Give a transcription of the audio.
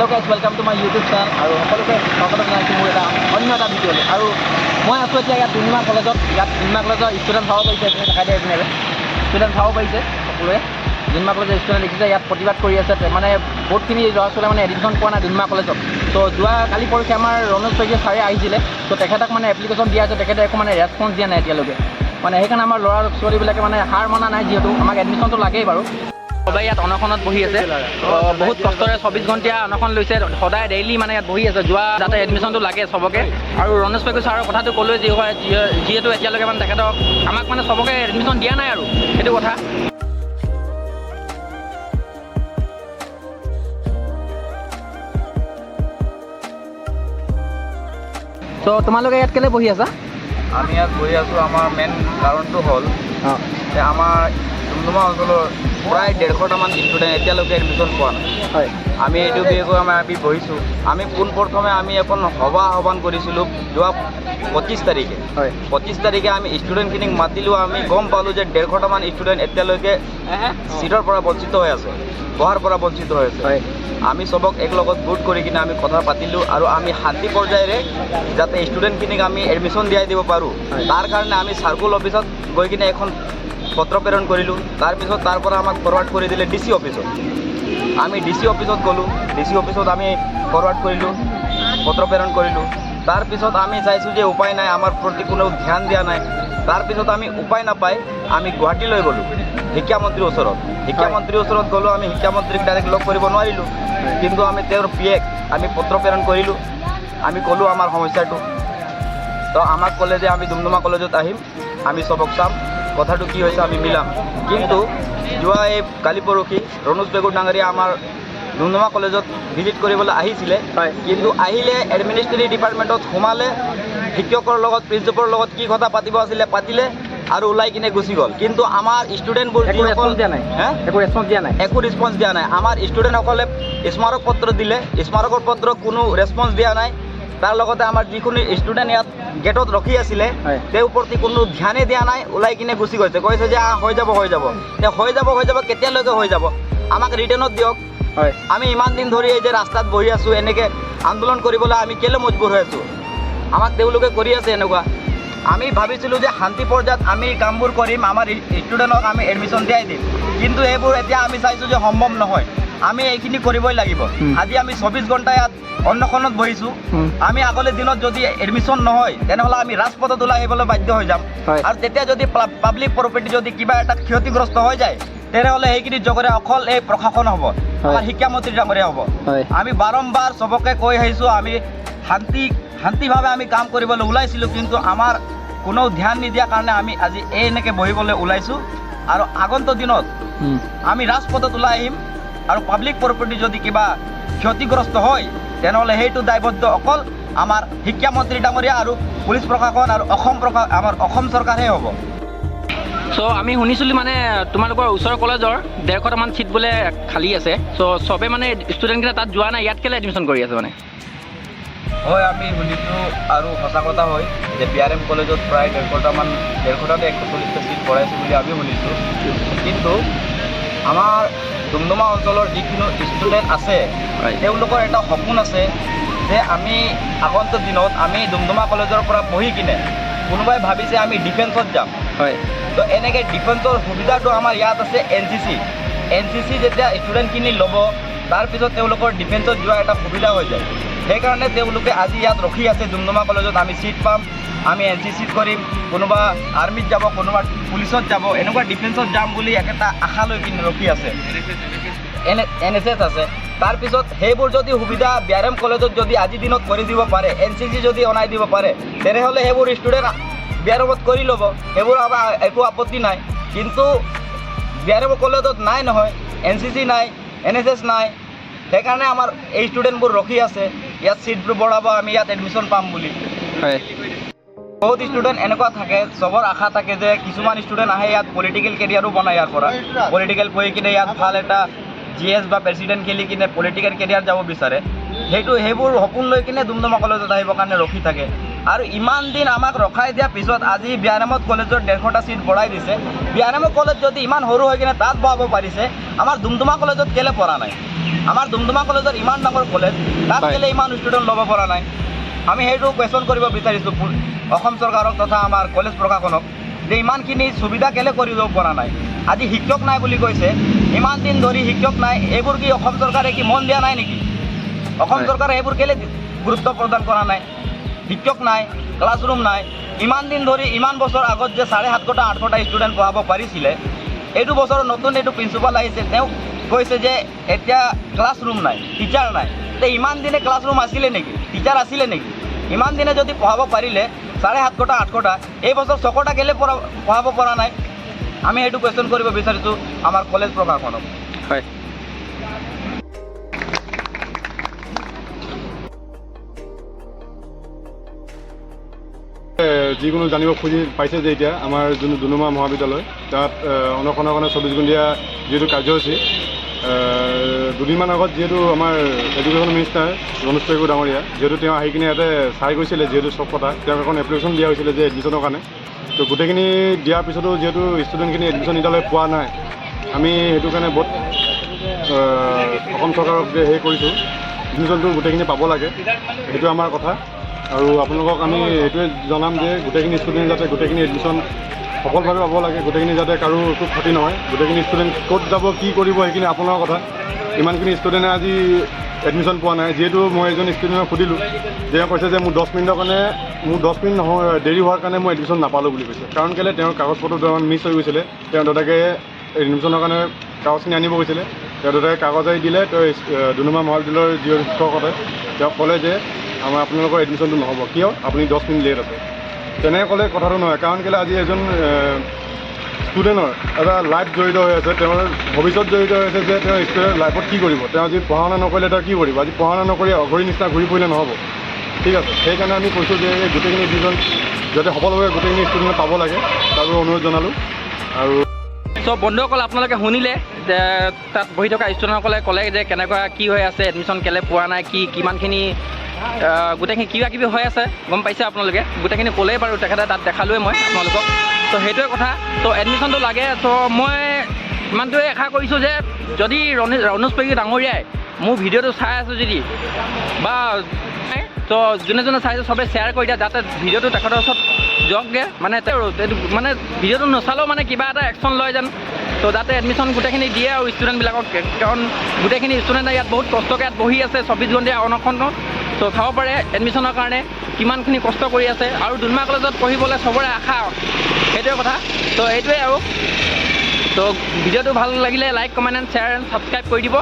Hello' guys, welcome to my YouTube channel আৰু সকলোকে স্বাগতম জনাইছোঁ মোৰ এটা অন্য এটা ভিডিঅ'লৈ। আৰু মই আছোঁ এতিয়া ইয়াত ডুমডুমা কলেজত। ইয়াত ডুমডুমা কলেজৰ ষ্টুডেণ্ট চাব পাৰিছে, এইপিনে দেখাই দিয়ে এইপিনে ষ্টুডেণ্ট চাব পাৰিছে সকলোৱে। ডুমডুমা কলেজৰ ষ্টুডেণ্ট দেখিছে ইয়াত প্ৰতিবাদ কৰি আছে, মানে বহুতখিনি ল'ৰা ছোৱালীয়ে মানে এডমিশ্যন পোৱা নাই ডুমডুমা কলেজত। ত' যোৱা কালি পৰহি আমাৰ ৰণোজ শইকীয়া ছাৰে আহিছিলে, ত' তেখেতক মানে এপ্লিকেশ্যন দিয়া আছে, তেখেতে একো মানে ৰেছপঞ্চ দিয়া নাই এতিয়ালৈকে। মানে সেইকাৰণে আমাৰ ল'ৰা ছোৱালীবিলাকে মানে হাৰ মনা নাই, যিহেতু আমাক এডমিশ্যনটো লাগেই বাৰু। সবাই ইয়াত অনশনত বহি আছে, বহুত কষ্টৰে 24 ঘণ্টীয়া অনশন লৈছে, সদায় ডেইলি মানে ইয়াত বহি আছে যোৱা যাতে এডমিশ্যনটো লাগে চবকে। আৰু ৰণোজ শইকীয়া ছাৰৰ কথাটো ক'লোৱে, যিহেতু এতিয়ালৈকে মানে তেখেতক আমাক মানে চবকে এডমিশ্যন দিয়া নাই আৰু সেইটো কথা। ত' তোমালোকে ইয়াত কেলৈ বহি আছা? আমি ইয়াত বহি আছোঁ, আমাৰ মেইন কাৰণটো হ'ল যে আমাৰ ডুমডুমা অঞ্চলৰ প্ৰায় 150টামান ষ্টুডেণ্ট এতিয়ালৈকে এডমিশ্যন পোৱা নাই। হয়, আমি এইটো বিষয়ে আমি বহিছোঁ। আমি পোনপ্ৰথমে আমি এখন সভা আহ্বান কৰিছিলোঁ যোৱা 25 তাৰিখে। হয়, 25 তাৰিখে আমি ষ্টুডেণ্টখিনিক মাতিলোঁ। আমি গম পালোঁ যে 150টামান ষ্টুডেণ্ট এতিয়ালৈকে চিটৰ পৰা বঞ্চিত হৈ আছে, বহাৰ পৰা বঞ্চিত হৈ আছে। হয়, আমি চবক একলগত গোট কৰি কিনে আমি কথা পাতিলোঁ আৰু আমি শান্তি পৰ্যায়েৰে যাতে ষ্টুডেণ্টখিনিক আমি এডমিশ্যন দিয়াই দিব পাৰোঁ, তাৰ কাৰণে আমি চাৰ্কুল অফিচত গৈ কিনে এখন পত্ৰ প্ৰেৰণ কৰিলোঁ। তাৰপিছত তাৰ পৰা আমাক ফৰৱাৰ্ড কৰি দিলে DC অফিচত। আমি DC অফিচত গ'লোঁ, DC অফিচত আমি ফৰৱাৰ্ড কৰিলোঁ, পত্ৰ প্ৰেৰণ কৰিলোঁ। তাৰপিছত আমি চাইছোঁ যে উপায় নাই, আমাৰ প্ৰতি কোনো ধ্যান দিয়া নাই। তাৰপিছত আমি উপায় নাপাই আমি গুৱাহাটীলৈ গ'লোঁ, শিক্ষামন্ত্ৰীৰ ওচৰত। শিক্ষামন্ত্ৰীৰ ওচৰত গ'লোঁ, আমি শিক্ষামন্ত্ৰীক ডাইৰেক্ট লগ কৰিব নোৱাৰিলোঁ, কিন্তু আমি তেওঁৰ PAক আমি পত্ৰ প্ৰেৰণ কৰিলোঁ। আমি ক'লোঁ আমাৰ সমস্যাটো, তো আমাক ক'লে যে আমি ডুমডুমা কলেজত আহিম, আমি চবক চাম, কথাটো কি হৈছে আমি মিলাম। কিন্তু যোৱা এই কালি পৰহি ৰণোজ পেগুৰ ডাঙৰীয়া আমাৰ ডুমডুমা কলেজত ভিজিট কৰিবলৈ আহিছিলে, কিন্তু আহিলে এডমিনিষ্ট্ৰেটিভ ডিপাৰ্টমেণ্টত সোমালে, শিক্ষকৰ লগত প্ৰিন্সিপালৰ লগত কি কথা পাতিব আছিলে পাতিলে আৰু ওলাই কিনে গুচি গ'ল। কিন্তু আমাৰ ষ্টুডেণ্টবোৰ একো ৰেছপঞ্চ দিয়া নাই। একো ৰেছপঞ্চ দিয়া নাই। আমাৰ ষ্টুডেণ্টসকলে স্মাৰক পত্ৰ দিলে, স্মাৰকৰ পত্ৰ কোনো ৰেছপঞ্চ দিয়া নাই। তাৰ লগতে আমাৰ যিখিনি ষ্টুডেণ্ট ইয়াত গেটত ৰখি আছিলে তেওঁৰ প্ৰতি কোনো ধ্যানে দিয়া নাই, ওলাই কিনে গুচি গৈছে। কৈছে যে হৈ যাব কেতিয়ালৈকে হৈ যাব, আমাক ৰিটাৰ্ণত দিয়ক। আমি ইমান দিন ধৰি এই যে ৰাস্তাত বহি আছোঁ, এনেকৈ আন্দোলন কৰিবলৈ আমি কেলৈ মজবুৰ হৈ আছোঁ? আমাক তেওঁলোকে কৰি আছে এনেকুৱা। আমি ভাবিছিলোঁ যে শান্তি পৰ্যায়ত আমি কামবোৰ কৰিম, আমাৰ ষ্টুডেণ্টক আমি এডমিশ্যন দিয়াই দিম, কিন্তু এইবোৰ এতিয়া আমি চাইছোঁ যে সম্ভৱ নহয়। আমি এইখিনি কৰিবই লাগিব। আজি আমি 24 ঘণ্টা ইয়াত অন্বেষণত বহিছোঁ। আমি আগলৈ দিনত যদি এডমিশ্যন নহয় তেনেহ'লে আমি ৰাজপথত ওলাই আহিবলৈ বাধ্য হৈ যাম। আৰু তেতিয়া যদি পাব্লিক প্ৰপাৰ্টি যদি কিবা এটা ক্ষতিগ্ৰস্ত হৈ যায় তেনেহ'লে সেইখিনি জগৰে অকল এই প্ৰশাসন হ'ব, আমাৰ শিক্ষামন্ত্ৰী ডাঙৰীয়া হ'ব। আমি বাৰম্বাৰ চবকে কৈ আহিছোঁ, আমি শান্তিভাৱে আমি কাম কৰিবলৈ ওলাইছিলোঁ, কিন্তু আমাৰ কোনো ধ্যান নিদিয়াৰ কাৰণে আমি আজি এনেকৈ বহিবলৈ ওলাইছোঁ। আৰু আগন্তুক দিনত আমি ৰাজপথত ওলাই আহিম, আৰু পাব্লিক প্ৰপাৰ্টি যদি কিবা ক্ষতিগ্ৰস্ত হয় তেনেহ'লে সেইটো দায়বদ্ধ অকল আমাৰ শিক্ষামন্ত্ৰী ডাঙৰীয়া আৰু পুলিচ প্ৰশাসন আৰু আমাৰ অসম চৰকাৰহে হ'ব। চ' আমি শুনিছিলোঁ মানে তোমালোকৰ ওচৰৰ কলেজৰ 150টামান চিট বোলে খালী আছে। চ' চবে মানে ষ্টুডেণ্টকেইটা তাত যোৱা নাই, ইয়াত কেলৈ এডমিশ্যন কৰি আছে মানে? হয়, আমি শুনিছোঁ আৰু সঁচা কথা হয় যে BRM কলেজত প্ৰায় 150টাতে 140টা চিট ভৰাইছে বুলি আমি শুনিছোঁ। কিন্তু আমাৰ ডুমডুমা অঞ্চলৰ যিখিনি ষ্টুডেণ্ট আছে তেওঁলোকৰ এটা সপোন আছে যে আমি আগন্তুক দিনত আমি ডুমডুমা কলেজৰ পৰা বহি কিনে কোনোবাই ভাবিছে আমি ডিফেন্সত যাম। তো এনেকৈ ডিফেন্সৰ সুবিধাটো আমাৰ ইয়াত আছে NCC যেতিয়া ষ্টুডেণ্টখিনি ল'ব তাৰপিছত তেওঁলোকৰ ডিফেন্সত যোৱা এটা সুবিধা হৈ যায়। সেইকাৰণে তেওঁলোকে আজি ইয়াত ৰখি আছে ডুমডুমা কলেজত, আমি চিট পাম, আমি NCCত কৰিম, কোনোবা আৰ্মিত যাব, কোনোবা পুলিচত যাব, এনেকুৱা ডিফেন্সত যাম বুলি এটা আশা লৈ কিনে ৰখি আছে। NSS আছে। তাৰপিছত সেইবোৰ যদি সুবিধা BRM কলেজত যদি আজিৰ দিনত কৰি দিব পাৰে, NCC যদি অনাই দিব পাৰে, তেনেহ'লে সেইবোৰ ষ্টুডেণ্ট BRMত কৰি ল'ব, সেইবোৰ আমাৰ একো আপত্তি নাই। কিন্তু BRM কলেজত নাই নহয়, NCC নাই, NSS নাই, সেইকাৰণে আমাৰ এই ষ্টুডেণ্টবোৰ ৰখি আছে ইয়াত চিটবোৰ বঢ়াব, আমি ইয়াত এডমিশ্যন পাম বুলি। বহুত ষ্টুডেণ্ট এনেকুৱা থাকে, চবৰ আশা থাকে যে কিছুমান ষ্টুডেণ্ট আহে ইয়াত পলিটিকেল কেৰিয়াৰো বনায়, ইয়াৰ পৰা পলিটিকেল পঢ়ি কিনে ইয়াত ভাল এটা GS বা প্ৰেচিডেণ্ট খেলি কিনে পলিটিকেল কেৰিয়াৰ যাব বিচাৰে। সেইবোৰ সপোন লৈ কিনে ডুমডুমা কলেজত আহিবৰ কাৰণে ৰখি থাকে। আৰু ইমান দিন আমাক ৰখাই দিয়াৰ পিছত আজি BRM কলেজৰ 150টা চিট বঢ়াই দিছে। BRM কলেজ যদি ইমান সৰু হৈ কিনে তাত বহাব পাৰিছে, আমাৰ ডুমডুমা কলেজত কেলৈ পৰা নাই? আমাৰ ডুমডুমা কলেজৰ ইমান ডাঙৰ কলেজ তাত হয়। কেলে ইমান ষ্টুডেণ্ট ল'ব পৰা নাই আমি সেইটো কুৱেশ্যন কৰিব বিচাৰিছোঁ অসম চৰকাৰক তথা আমাৰ কলেজ প্ৰশাসনক যে ইমানখিনি সুবিধা কেলে কৰি দিব পৰা নাই আজি শিক্ষক নাই বুলি কৈছে ইমান দিন ধৰি শিক্ষক নাই এইবোৰ কি অসম চৰকাৰে কি মন দিয়া নাই নেকি অসম হয়। চৰকাৰে এইবোৰ কেলে গুৰুত্ব প্ৰদান কৰা নাই শিক্ষক নাই ক্লাছৰুম নাই ইমান দিন ধৰি ইমান বছৰ আগত যে 750 800টা ষ্টুডেণ্ট পঢ়াব পাৰিছিলে এইটো বছৰ নতুন এইটো প্ৰিন্সিপাল আহিছে তেওঁ কৈছে যে এতিয়া ক্লাছৰুম নাই টিচাৰ নাই তে ইমান দিনে ক্লাছৰুম আছিলে নেকি টিচাৰ আছিলে নেকি ইমান দিনে যদি পঢ়াব পাৰিলে 750টা 800টা এই বছৰ 600টা কেলে পঢ়াব পৰা নাই আমি সেইটো কুৱেশ্যন কৰিব বিচাৰিছোঁ আমাৰ কলেজ প্ৰশাসনক হয় যিকোনো জানিব খুজি পাইছে যে এতিয়া আমাৰ যোনটো ডুমডুমা মহাবিদ্যালয় তাত অনশনৰ কাৰণে 24 ঘণ্টীয়া যিহেতু কাৰ্যসূচী দুদিনমান আগত যিহেতু আমাৰ এডুকেশ্যন মিনিষ্টাৰ ৰমেশ পেগু ডাঙৰীয়া যিহেতু তেওঁ আহি কিনে ইয়াতে চাই গৈছিলে যিহেতু চব কথা তেওঁক এখন এপ্লিকেশ্যন দিয়া হৈছিলে যে এডমিশ্যনৰ কাৰণে তো গোটেইখিনি দিয়াৰ পিছতো যিহেতু ষ্টুডেণ্টখিনি এডমিশ্যন এতিয়ালৈ পোৱা নাই আমি সেইটো কাৰণে বহুত অসম চৰকাৰক যে হেৰি কৰিছোঁ এডমিশ্যনটো গোটেইখিনি পাব লাগে সেইটো আমাৰ কথা আৰু আপোনালোকক আমি এইটোৱে জনাম যে গোটেইখিনি ষ্টুডেণ্ট যাতে গোটেইখিনি এডমিশ্যন সফলভাৱে পাব লাগে গোটেইখিনি যাতে কাৰো একো ক্ষতি নহয় গোটেইখিনি ষ্টুডেণ্ট ক'ত যাব কি কৰিব সেইখিনি আপোনাৰ কথা ইমানখিনি ষ্টুডেণ্টে আজি এডমিশ্যন পোৱা নাই যিহেতু মই এজন ষ্টুডেণ্টক সুধিলোঁ যে তেওঁ কৈছে যে মোৰ 10 মিনিটৰ কাৰণে মোৰ 10 মিনিট নহয় দেৰি হোৱাৰ কাৰণে মই এডমিশ্যন নাপালোঁ বুলি কৈছে কাৰণ কেলৈ তেওঁৰ কাগজ পত্ৰ দুটামান মিছ হৈ গৈছিলে তেওঁৰ দেউতাকে এডমিশ্যনৰ কাৰণে কাগজখিনি আনিব গৈছিলে তেওঁৰ দেউতাকে কাগজ আহি দিলে তেওঁ ডুমডুমা মহাবিদ্যালয়ৰ যি শিক্ষকতে তেওঁক ক'লে যে আপোনালোকৰ এডমিশ্যনটো নহ'ব কিয় আপুনি 10 মিনিট লেট আছে তেনেকৈ ক'লে কথাটো নহয় কাৰণ কেলৈ আজি এজন ষ্টুডেণ্টৰ এটা লাইফ জড়িত হৈ আছে তেওঁৰ ভৱিষ্যত জড়িত হৈ আছে যে তেওঁ ষ্টুডেণ্ট লাইফত কি কৰিব তেওঁ আজি পঢ়া শুনা নকৰিলে তেওঁ কি কৰিব আজি পঢ়া শুনা নকৰি অঘৰী নিচিনা ঘূৰি ফুৰিলে নহ'ব ঠিক আছে সেইকাৰণে আমি কৈছোঁ যে এই গোটেইখিনি এডমিশ্যন যাতে সফলভাৱে গোটেইখিনি ষ্টুডেণ্টে পাব লাগে তাৰ অনুৰোধ জনালোঁ আৰু চ' বন্ধুসকল আপোনালোকে শুনিলে যে তাত বহি থকা ষ্টুডেণ্টসকলে ক'লে যে কেনেকুৱা কি হৈ আছে এডমিশ্যন কেলৈ পোৱা নাই কিমানখিনি গোটেইখিনি কিবা কিবি হৈ আছে গম পাইছে আপোনালোকে গোটেইখিনি ক'লেই বাৰু তেখেতে তাত দেখালোৱে মই আপোনালোকক ত' সেইটোৱে কথা ত' এডমিশ্যনটো লাগে ত' মই ইমানটোৱে আশা কৰিছোঁ যে যদি ৰমেশ পেগু ডাঙৰীয়াই মোৰ ভিডিঅ'টো চাই আছোঁ যদি বা ত' যোনে যোনে চাইছোঁ চবে শ্বেয়াৰ কৰি দিয়া যাতে ভিডিঅ'টো তেখেতৰ ওচৰত যাওকগৈ মানে মানে ভিডিঅ'টো নচালেও মানে কিবা এটা একশ্যন লয় যেন ত' যাতে এডমিশ্যন গোটেইখিনি দিয়ে আৰু ষ্টুডেণ্টবিলাকক কাৰণ গোটেইখিনি ষ্টুডেণ্টে ইয়াত বহুত কষ্টকৈ ইয়াত বহি আছে 24 ঘণ্টীয়া অনশনত ত' চাব পাৰে এডমিশ্যনৰ কাৰণে কিমানখিনি কষ্ট কৰি আছে আৰু ডুমডুমা কলেজত পঢ়িবলৈ চবৰে আশা সেইটোৱে কথা ত' এইটোৱে আৰু ত' ভিডিঅ'টো ভাল লাগিলে like comment and share and subscribe কৰি দিব